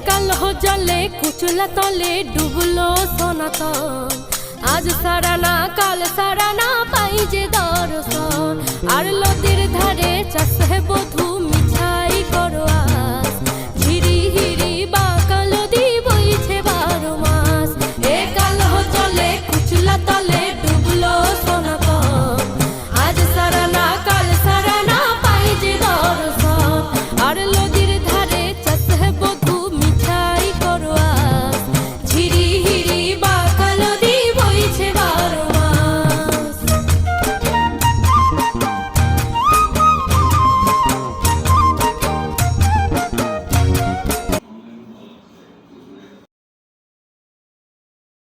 কালো জলে কুচলা তলে ডুবলো সনাতন, আজ সারানা কাল সারানা পাই যে দর্শন। আর নদীর ধারে চাষে বধূ মিছাই করোয়া